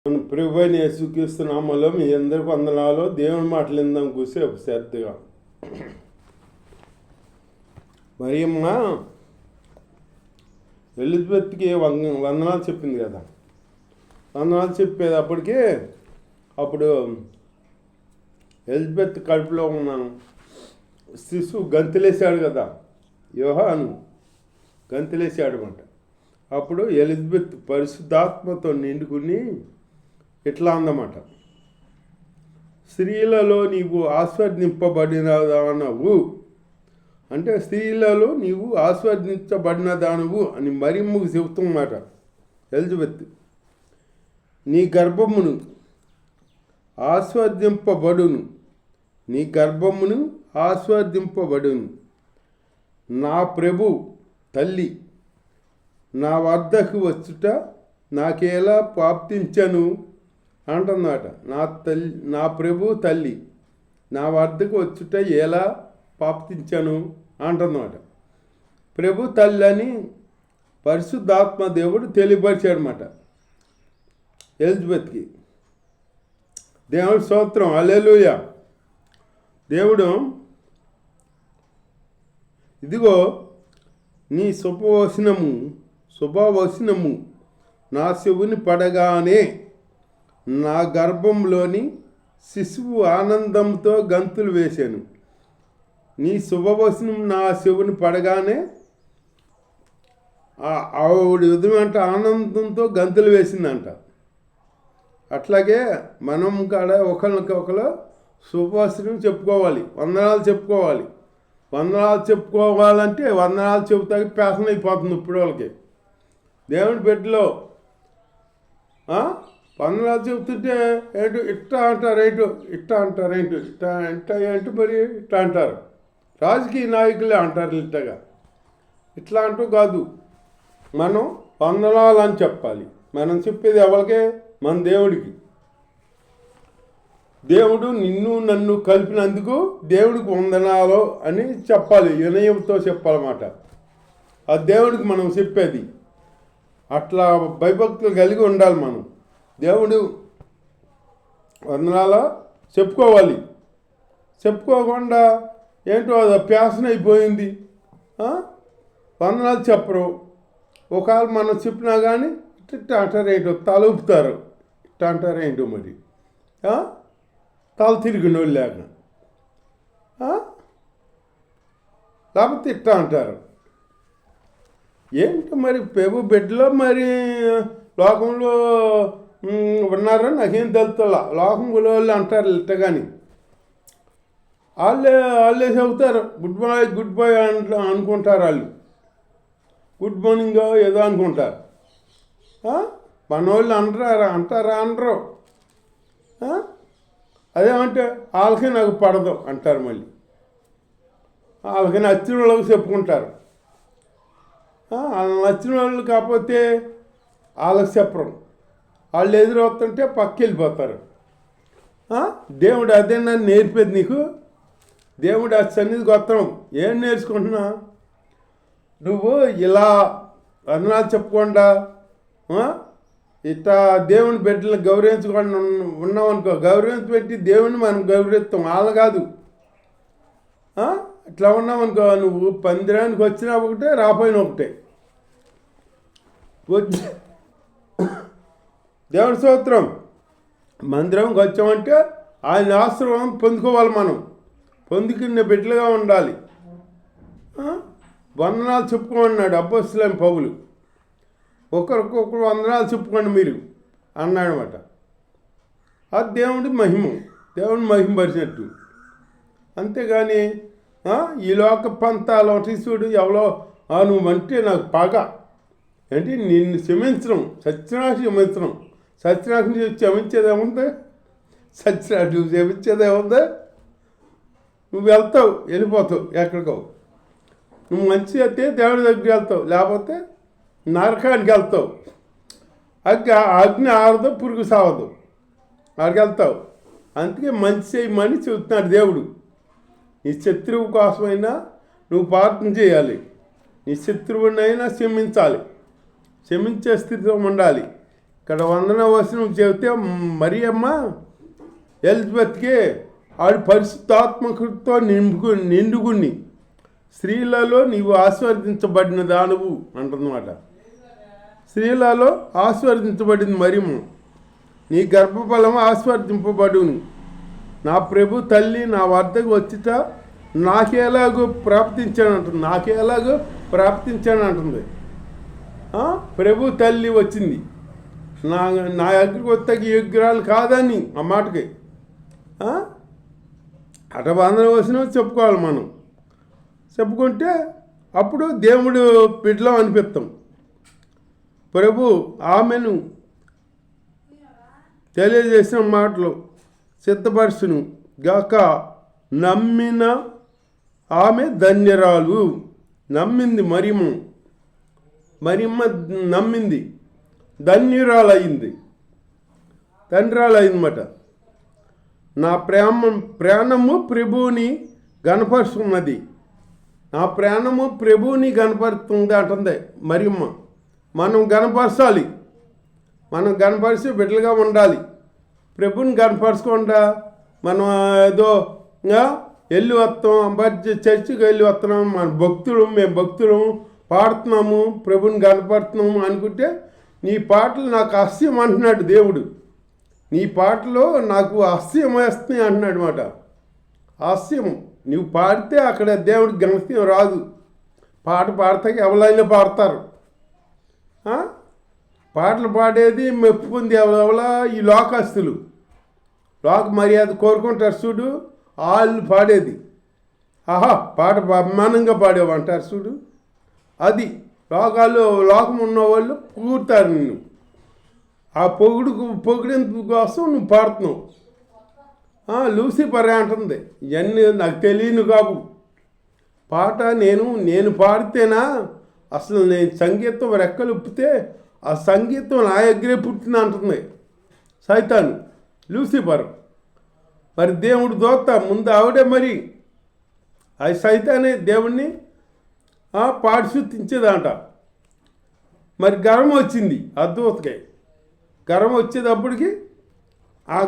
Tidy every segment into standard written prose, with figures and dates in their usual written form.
మన ప్రభువైన యేసుక్రీస్తు నామములో మీ అందరికి వందనాలు. దేవుని మాటలు విందాం కూసేపు శ్రద్ధగా. మరియమ్మ ఎలిజబెత్కి వందనాలు చెప్పింది కదా. వందనాలు చెప్పేటప్పటికి అప్పుడు ఎలిజబెత్ కడుపులో ఉన్నాను శిశువు గంతులేసాడు కదా, యోహాను గంతులేసాడు అంట. అప్పుడు ఎలిజబెత్ పరిశుద్ధాత్మతో నిండుకుని ఇట్లా అందమాట, స్త్రీలలో నీవు ఆస్వాదింపబడినదానవు అంటే స్త్రీలలో నీవు ఆస్వాదించబడినదానవు అని మరియమ్మకు చెబుతున్నమాట ఎలిజబెత్. నీ గర్భమును ఆస్వాదింపబడును, నీ గర్భమును ఆస్వాదింపబడును. నా ప్రభు తల్లి నా వద్దకు వచ్చుట నాకేలా ప్రాప్తించను అంటున్నమాట. నా ప్రభు తల్లి నా వద్దకు వచ్చుట ఎలా ప్రాప్తించను అంటున్నమాట. ప్రభు తల్లి అని పరిశుద్ధాత్మ దేవుడు తెలియపరిచాడనమాట ఎలిజబెత్కి. దేవుడి స్తోత్రం, హల్లెలూయా. దేవుడు ఇదిగో నీ శుభవచనము నా చెవుని పడగానే నా గర్భంలోని శిశువు ఆనందంతో గంతులు వేశాను. నీ శుభవచనం నా చెవుని పడగానే ఆవిడ ఉదయం ఆనందంతో గంతులు వేసిందంట. అట్లాగే మనం కాడ ఒకరికి ఒకరు శుభవచనం చెప్పుకోవాలి, వందనాలు చెప్పుకోవాలి. వందనాలు చెప్పుకోవాలంటే వందనాలు చెబుతాకి ప్యాషన్ అయిపోతుంది ఇప్పుడు వాళ్ళకి. దేవుని బిడ్డలో వందనాలు చెబుతుంటే ఏంటో ఇట్టా అంటారేంటో, ఇట్టా అంటారేంటో, ఇట్టా ఇట్టా ఏంటో మరి ఇట్టా అంటారు. రాజకీయ నాయకులే అంటారు ఇట్టగా. ఇట్లా అంటూ కాదు, మనం వందనాలు అని చెప్పాలి. మనం చెప్పేది ఎవరికే? మన దేవుడికి. దేవుడు నిన్ను నన్ను కలిపినందుకు దేవుడికి వందనాలు అని చెప్పాలి, వినయంతో చెప్పాలన్నమాట. ఆ దేవుడికి మనం చెప్పేది అట్లా భయభక్తులు కలిగి ఉండాలి. మనం దేవుడు వందనాల చెప్పుకోవాలి. చెప్పుకోకుండా ఏంటో అది ప్యాషన్ అయిపోయింది, వందనాలు చెప్పరు. ఒకవేళ మనం చెప్పినా కానీ ఇట్లా అంటారేంటో, తల ఊపుతారు, ఇట్లా అంటారేంటో మరి తల తిరిగిన వాళ్ళు లేక, లేకపోతే ఇట్లా అంటారు. ఏంటో మరి ప్రభు బిడ్డలో మరి లోకంలో ఉన్నారో నాకేం తెలుస్తుందా. లోకంలో వాళ్ళు అంటారు ఇట్ట, కానీ వాళ్ళే చెబుతారు గుడ్ బై అనుకుంటారు. వాళ్ళు గుడ్ మార్నింగ్ ఏదో అనుకుంటారు. మన వాళ్ళు అంటారా అనరు. అదేమంటే వాళ్ళకి నాకు పడదు అంటారు. మళ్ళీ వాళ్ళకి నచ్చిన వాళ్ళకి చెప్పుకుంటారు. వాళ్ళకి నచ్చిన వాళ్ళు కాకపోతే వాళ్ళకి చెప్పరు. వాళ్ళు ఎదురవుతుంటే పక్కకి వెళ్ళిపోతారు. దేవుడు అదే నన్ను నేర్పేది నీకు. దేవుడు ఆ సన్నిధి గొప్పం ఏం నేర్చుకుంటున్నా? నువ్వు ఇలా వందనాలు చెప్పకుండా ఇట్లా దేవుని బిడ్డలను గౌరవించకుండా ఉన్నామనుకో, గౌరవించి దేవుని మనం గౌరవిస్తాం, వాళ్ళు కాదు. ఇట్లా ఉన్నామనుకో, నువ్వు పందిరానికి వచ్చినా ఒకటే, రాపోయిన ఒకటే. వచ్చి దేవుని స్తోత్రం, మందిరంకి వచ్చామంటే ఆయన ఆశ్రమం పొందుకోవాలి. మనం పొందుకునే బిడ్డలుగా ఉండాలి. వందనాలు చెప్పుకోమన్నాడు అపోస్తలులైన పౌలు. ఒకరికొకరు వందనాలు చెప్పుకోండి మీరు అన్నాడనమాట. అది దేవుడి మహిమపరిచినట్టు. అంతేగాని ఈ లోక పంతాలు చూడు, ఎవరో నువ్వంటే నాకు పగ ఏంటి, నిన్ను క్షమించడం, సత్యనాశనం క్షమించేదేముంది? నువ్వు క్షమించేదేముంది? నువ్వు వెళ్తావు, వెళ్ళిపోతావు ఎక్కడికో. నువ్వు మంచి అయితే దేవుడి దగ్గరికి వెళ్తావు, లేకపోతే నరకానికి వెళ్తావు. అగ్ని ఆరదు, పురుగు సావదు, అక్కడికి వెళ్తావు. అందుకే మంచి చేయమని చెబుతున్నాడు దేవుడు. నీ శత్రువు కోసమైనా నువ్వు ప్రార్థన చేయాలి. నీ శత్రువునైనా క్షమించాలి, క్షమించే స్థితిలో ఉండాలి. ఇక్కడ 100వ వచనం చెబితే మరియమ్మ ఎలిజబెత్కి ఆడు పరిశుద్ధాత్మకుడితో నిండుగుని స్త్రీలలో నీవు ఆశీర్వదించబడిన దానువు అంటుందన్నమాట. స్త్రీలలో ఆశీర్వదించబడింది మరియమ్మ, నీ గర్భఫలం ఆశీర్వదింపబడును. నా ప్రభు తల్లి నా వద్దకు వచ్చిట నాకేలాగో ప్రాప్తించానంటుంది. ప్రభు తల్లి వచ్చింది, నా దగ్గరికి వస్తే యోగ్యురాలు కాదని ఆ మాటకి అటబంధన వచ్చిన చెప్పుకోవాలి. మనం చెప్పుకుంటే అప్పుడు దేవుడు బిడ్డలం అనిపిస్తాం. ప్రభు ఆమెను తెలియజేసిన మాటలు సిద్ధపరచును గాక, నమ్మిన ఆమె ధన్యరాలు. నమ్మింది మరియమ్మ నమ్మింది, ధన్యురాలయ్యింది అన్నమాట. నా ప్రాణము ప్రభువుని గనపరుస్తున్నది, నా ప్రాణము ప్రభువుని గనపరుస్తుంది అంటుంది మరియమ్మ. మనం గనపరచాలి, మనం గనపరిచి బిడ్డలుగా ఉండాలి. ప్రభుని గనపరచకుండా మనం ఏదో వెళ్ళి వస్తాం, చర్చికి వెళ్ళి వస్తున్నాం, మేము భక్తులు పాడుతున్నాము, ప్రభుని గనపడుతున్నాము అనుకుంటే నీ పాటలు నాకు హాస్యం అంటున్నాడు దేవుడు. నీ పాటలో నాకు హాస్యం వేస్తున్నాయి అంటున్నాడు అనమాట. హాస్యం నువ్వు పాడితే అక్కడ దేవుడికి ఘనస్యం రాదు. పాట పాడితే ఎవరైనా పాడతారు. పాటలు పాడేది మెప్పుకుంది ఎవలా ఈ లోకస్తులు, లోక మర్యాద కోరుకుంటారు చూడు, వాళ్ళు పాడేది. పాట అభిమానంగా పాడేవంటారు చూడు, అది లోకం ఉన్నవాళ్ళు పొగుడుతారు నిన్ను. ఆ పొగిడింపు కోసం నువ్వు పాడుతున్నావు. లూసిఫర్ అంటుంది, ఇవన్నీ నాకు తెలియను కాదు. పాట నేను పాడితేనా అసలు నేను సంగీతం రెక్కలు ఉప్పితే ఆ సంగీతం నా దగ్గరే పుట్టిన అంటుంది సైతాను, లూసిఫర్. మరి దేవుడు దోత ముందు ఆవిడే, మరి ఆ సైతానే దేవుణ్ణి పాడి శుద్ధించేదంట. మరి గర్వం వచ్చింది ఆ దూతకి. గర్వం వచ్చేటప్పటికి ఆ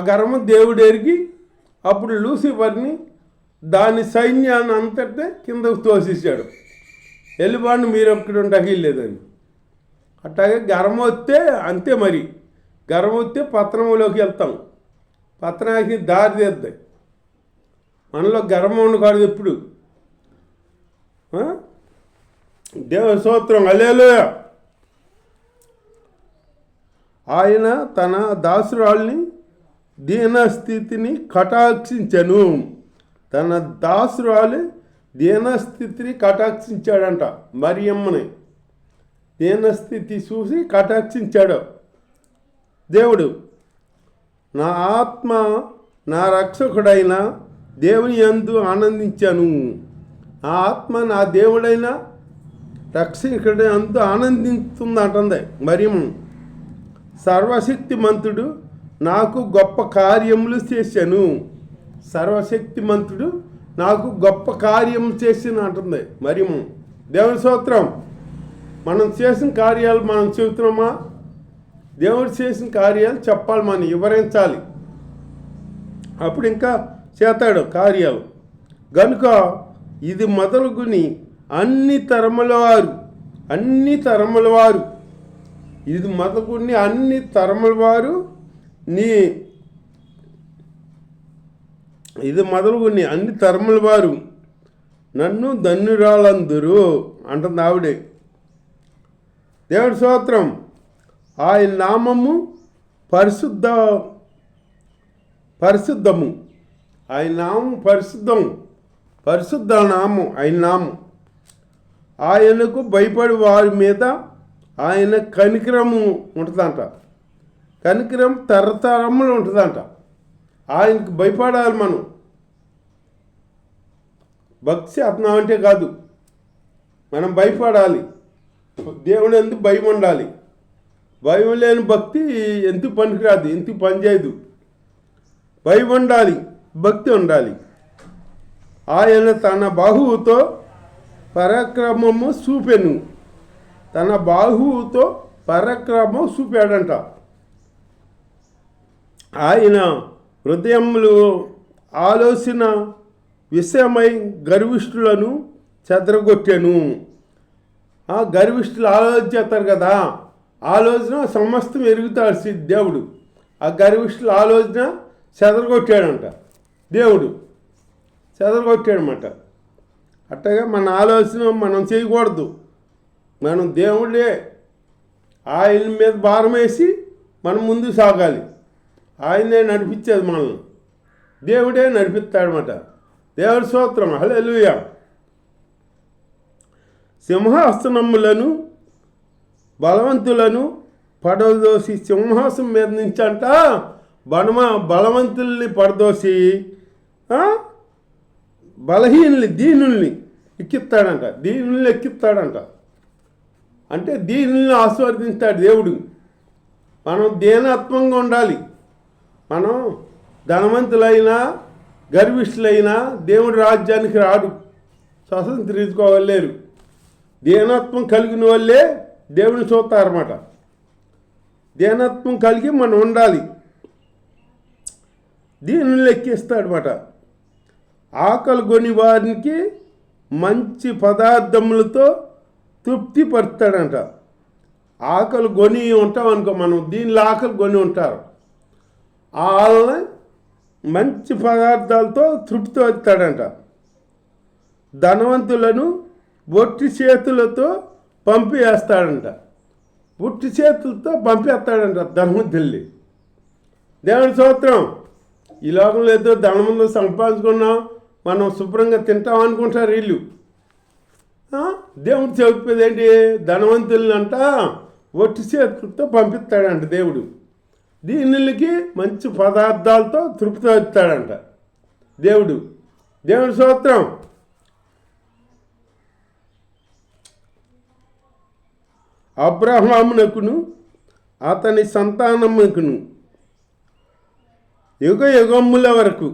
గర్వం దేవుడు ఎరిగి అప్పుడు లూసిఫర్ని దాని సైన్యాన్ని అంతటే కిందకు తోసేసాడు. వెళ్ళిబాండి మీరు ఎక్కడ ఉండలేదని. అట్లాగే గర్వం వస్తే అంతే, మరి గర్వం వస్తే పత్రంలోకి వెళ్తాం, పత్రానికి దారి తీద్దాయి. మనలో గర్వం ఉండకూడదు ఎప్పుడు. దేవుని స్తోత్రం, హల్లెలూయా. ఆయన తన దాసురాల్ని దీనస్థితిని కటాక్షించను. తన దాసురాలి దీనస్థితిని కటాక్షించాడంట. మరియమ్మని దీనస్థితి చూసి కటాక్షించాడు దేవుడు. నా ఆత్మ నా రక్షకుడైన దేవుని యందు ఆనందించాను. నా ఆత్మ నా దేవుడైన రక్షకుడి యందు ఆనందిస్తుందంటుంది మరియమ్మ. సర్వశక్తిమంతుడు నాకు గొప్ప కార్యములు చేశాను. సర్వశక్తిమంతుడు నాకు గొప్ప కార్యం చేసిన అంటుంది మరియమ్మ. దేవుని స్తోత్రం. మనం చేసిన కార్యాలు మనం చెబుతున్నామా? దేవుడు చేసిన కార్యాలు చెప్పాలి, మనం వివరించాలి, అప్పుడు ఇంకా చేస్తాడు కార్యాలు. గనుక ఇది మొదలుగుని అన్ని తరముల వారు ఇది మొదలుగుని అన్ని తరముల వారు ఇది మొదలుగుని అన్ని తరముల వారు నన్ను ధన్యురాలందరూ అంటుంది ఆవిడే. దేవుడి స్తోత్రం. ఆయన నామము పరిశుద్ధము. ఆయన నామం పరిశుద్ధ నామం. ఆయన నామం. ఆయనకు భయపడి వారి మీద ఆయన కనికరము ఉంటుందంట. కనికరం తరతరములు ఉంటుందంట. ఆయనకు భయపడాలి మనం. భక్తి అతనం అంటే కాదు, మనం భయపడాలి. దేవుడు ఎందుకు భయం ఉండాలి. భయం లేని భక్తి ఎందుకు పనికిరాదు, ఎందుకు పనిచేయదు. భయం ఉండాలి, భక్తి ఉండాలి. ఆయన తన బాహువుతో పరాక్రమము చూపెను. తన బాహువుతో పరాక్రమం చూపాడంట. ఆయన హృదయములు ఆలోచన విషయమై గర్విష్ఠులను చెదరగొట్టాను. గర్విష్ఠులు ఆలోచన చేస్తారు కదా, ఆలోచన సమస్తం ఎరుగుతాడు దేవుడు. ఆ గర్విష్ఠుల ఆలోచన చెదరగొట్టాడంట దేవుడు, చెదరగొట్టాడనమాట. అట్టగా మన ఆలోచన మనం చేయకూడదు. మనం దేవుడే ఆయన మీద భారం వేసి మనం ముందు సాగాలి. ఆయనే నడిపించేది మనల్ని, దేవుడే నడిపిస్తాడనమాట. దేవుడి స్తోత్రం, హల్లెలూయా. సింహాసనములను బలవంతులను పడదోసి సింహాసనం మీద నుంచి అంట బలవంతుల్ని పడదోసి బలహీనుల్ని దీనుల్ని ఎక్కిస్తాడంట. అంటే దీనుల్ని ఆస్వాదిస్తాడు దేవుడు. మనం దీనత్వంగా ఉండాలి. మనం ధనవంతులైనా గర్విష్ఠులైనా దేవుడి రాజ్యానికి రాడు, స్వతంత్రించుకోలేరు. దీనత్వం కలిగిన వాళ్ళే దేవుని చూస్తారన్నమాట. దీనత్వం కలిగి మనం ఉండాలి. దీనిని లెక్కిస్తాడనమాట. ఆకలి కొని వారికి మంచి పదార్థములతో తృప్తి పరుస్తాడంట. ఆకలి కొని ఉంటాం అనుకో, మనం దీనిలో ఆకలి కొని ఉంటారు, వాళ్ళని మంచి పదార్థాలతో తృప్తి వస్తాడంట. ధనవంతులను ఒట్టి చేతులతో పంపివేస్తాడంట. ఒట్టి చేతులతో పంపేస్తాడంట ధనవంతుల్ని. దేవుని స్తోత్రం. ఈ లోకంలో ఏదో ధనవంతులు సంపాదించుకున్నాం, మనం శుభ్రంగా తింటాం అనుకుంటారు వీళ్ళు. దేవుడు చెప్పేది ఏంటి? ధనవంతుల్ని అంట ఒట్టి చేతులతో పంపిస్తాడంట దేవుడు. దీనికి మంచి పదార్థాలతో తృప్తి అవుతాడంట దేవుడు. దేవుడి స్తోత్రం. అబ్రహామునకును అతని సంతానమునకును యుగ యుగముల వరకు,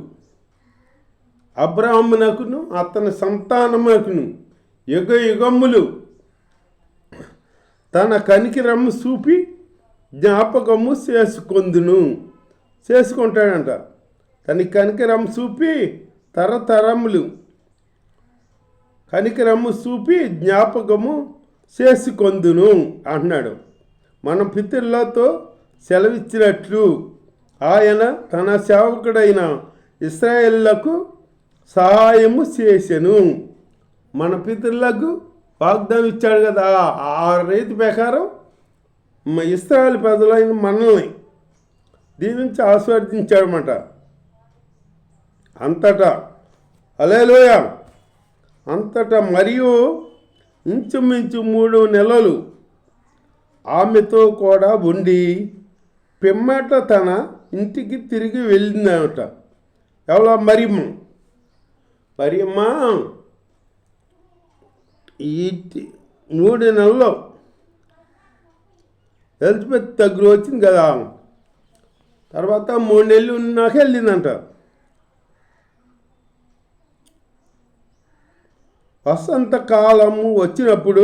అబ్రహామునకును అతని సంతానమునకును యుగ యుగములు తన కనికరము చూపి జ్ఞాపకము చేసుకుంటాడంట. తన కనికరము చూపి తరతరములు కనికరము చూపి జ్ఞాపకము చేసుకొందును అంటున్నాడు. మన పితరులతో సెలవిచ్చినట్లు ఆయన తన సేవకుడైన ఇశ్రాయేలులకు సహాయము చేసెను. మన పితరులకు వాగ్దానం ఇచ్చాడు కదా, ఆ రీతి ప్రకారం ఇశ్రాయేలు ప్రజలైన మనల్ని దీని నుంచి ఆశీర్వదించాడనమాట. అంతటా హల్లెలూయా. అంతటా మరియు ఇంచుమించు 3 నెలలు ఆమెతో కూడా ఉండి పిమ్మట తన ఇంటికి తిరిగి వెళ్ళిందనమాట. ఎవరో మరియమ్మ ఈ 3 నెలల్లో ఎలిజబెత్ దగ్గర వచ్చింది కదా, తర్వాత 3 నెలలు ఉన్నాక వెళ్ళిందంట. వసంతకాలము వచ్చినప్పుడు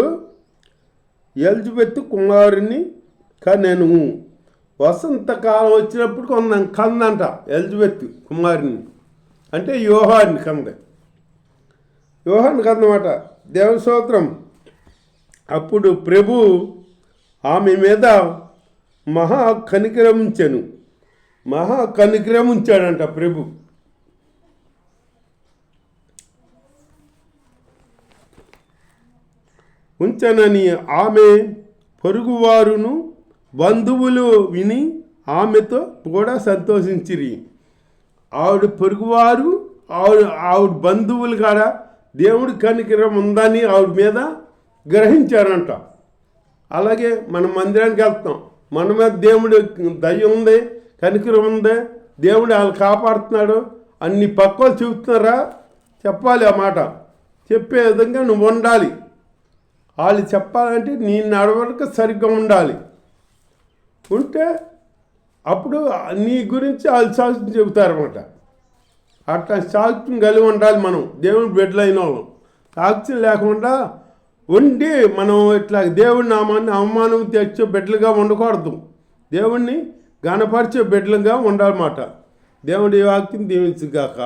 ఎలిజబెత్ కుమారుని కనెను. వసంతకాలం వచ్చినప్పుడు కందంట ఎలిజబెత్ కుమారుని, అంటే యోహాన్ని కందమాట. దేవుని స్తోత్రం. అప్పుడు ప్రభు ఆమె మీద మహా కనికరముంచాడంట ప్రభు. ఉంచనని ఆమె పొరుగువారును బంధువులు విని ఆమెతో కూడా సంతోషించిరి. ఆవిడ పొరుగువారు ఆవిడ బంధువులు కాడ దేవుడి కనికరం ఉందని ఆవిడ మీద గ్రహించారంట. అలాగే మనం మందిరానికి వెళ్తాం, మన మీద దేవుడి దయ ఉంది, కనికరం ఉంది, దేవుడు వాళ్ళు కాపాడుతున్నాడు అన్ని పక్కలు చెబుతున్నారా? చెప్పాలి. ఆ మాట చెప్పే విధంగా నువ్వు ఉండాలి. వాళ్ళు చెప్పాలంటే నీ నడవడిక సరిగ్గా ఉండాలి. ఉంటే అప్పుడు నీ గురించి వాళ్ళు సాక్ష్యం చెబుతారన్నమాట. అట్లా సాక్ష్యం కలిగి ఉండాలి. మనం దేవుని బిడ్డలైన వాళ్ళం సాక్ష్యం లేకుండా ఉండి మనం ఇట్లా దేవుడి నామాన్ని అవమానం తెచ్చే బిడ్డలుగా ఉండకూడదు. దేవుణ్ణి గణపరిచే బిడ్డలుగా ఉండాలన్నమాట. దేవుడి వాక్యం దీవించుగాక.